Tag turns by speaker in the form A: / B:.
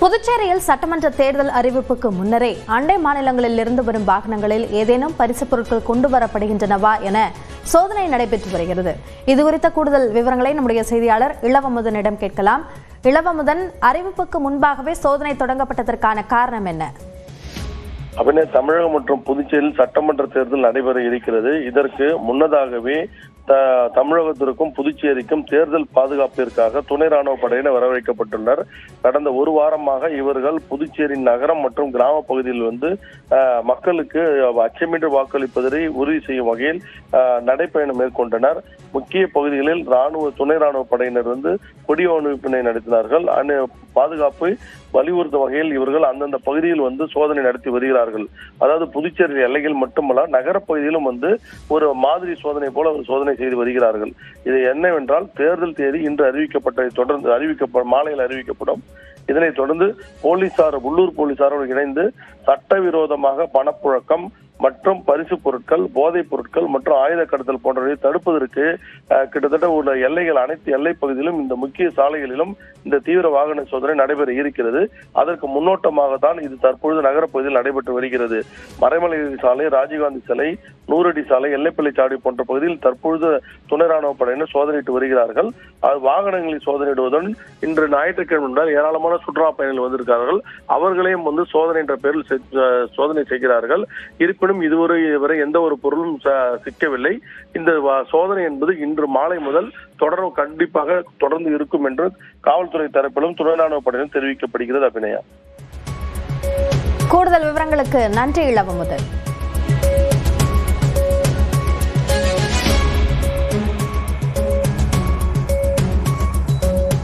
A: புதுச்சேரியில் சட்டமன்ற தேர்தல் அறிவிப்புக்கு முன்னரே அண்டை மாநிலங்களில் இருந்து வரும் வாகனங்களில் ஏதேனும் பரிசுப் பொருட்கள் கொண்டு வரப்படுகின்றனவா என சோதனை நடைபெற்று வருகிறது. இதுகுறித்த கூடுதல் விவரங்களை நம்முடைய செய்தியாளர் இளவமுதனிடம் கேட்கலாம். இளவமுதன், அறிவிப்புக்கு முன்பாகவே சோதனை தொடங்கப்பட்டதற்கான காரணம் என்ன?
B: தமிழகம் மற்றும் புதுச்சேரியில் சட்டமன்ற தேர்தல் நடைபெற இருக்கிறது. இதற்கு முன்னதாகவே தமிழகத்திற்கும் புதுச்சேரிக்கும் தேர்தல் பாதுகாப்பிற்காக துணை ராணுவ படையினர் வரவழைக்கப்பட்டுள்ளனர். கடந்த ஒரு வாரமாக இவர்கள் புதுச்சேரி நகரம் மற்றும் கிராம பகுதியில் மக்களுக்கு அச்சமின்றி வாக்களிப்பதை உறுதி செய்யும் வகையில் நடைபயணம் மேற்கொண்டனர். முக்கிய பகுதிகளில் துணை ராணுவ படையினர் கொடி அணிவிப்பினை நடத்தினார்கள். பாதுகாப்பை வலியுறுத்தும் வகையில் இவர்கள் அந்தந்த பகுதியில் சோதனை நடத்தி வருகிறார்கள். அதாவது புதுச்சேரி எல்லைகள் மட்டுமல்ல, நகர பகுதியிலும் ஒரு மாதிரி சோதனை போல சோதனை செய்து வருகிறார்கள். இது என்னவென்றால், தேர்தல் தேதி இன்று அறிவிக்கப்பட்டதை தொடர்ந்து மாலையில் அறிவிக்கப்படும். இதனைத் தொடர்ந்து உள்ளூர் போலீசாரோடு இணைந்து சட்டவிரோதமாக பணப்புழக்கம் மற்றும் பரிசு பொருட்கள், போதைப் பொருட்கள் மற்றும் ஆயுத கடத்தல் போன்றவற்றை தடுப்பதற்கு கிட்டத்தட்ட உள்ள எல்லைகள் அனைத்து எல்லை பகுதியிலும் இந்த முக்கிய சாலைகளிலும் இந்த தீவிர வாகன சோதனை நடைபெற இருக்கிறது. அதற்கு முன்னோட்டமாக தான் இது தற்பொழுது நகரப்பகுதியில் நடைபெற்று வருகிறது. மறைமலை சாலை, ராஜீவ்காந்தி சாலை, நூறடி சாலை, எல்லைப்பள்ளி சாலை போன்ற பகுதியில் தற்பொழுது துணை ராணுவ படையினர் சோதனையிட்டு வருகிறார்கள். வாகனங்களில் சோதனையிடுவதுடன் இன்று ஞாயிற்றுக்கிழமை ஏராளமான சுற்றுலா பயணிகள் வந்திருக்கிறார்கள். அவர்களையும் சோதனை என்ற பெயரில் சோதனை செய்கிறார்கள். இருப்பினும் இதுவரை எந்த ஒரு பொருளும் சிக்கவில்லை. இந்த சோதனை என்பது இன்று மாலை முதல் கண்டிப்பாக தொடர்ந்து இருக்கும் என்று காவல்துறை தரப்பிலும் துணை ராணுவ படையினரும் தெரிவிக்கப்படுகிறது. அபிநயா,
A: கூடுதல் விவரங்களுக்கு நன்றி இளவமுதன்.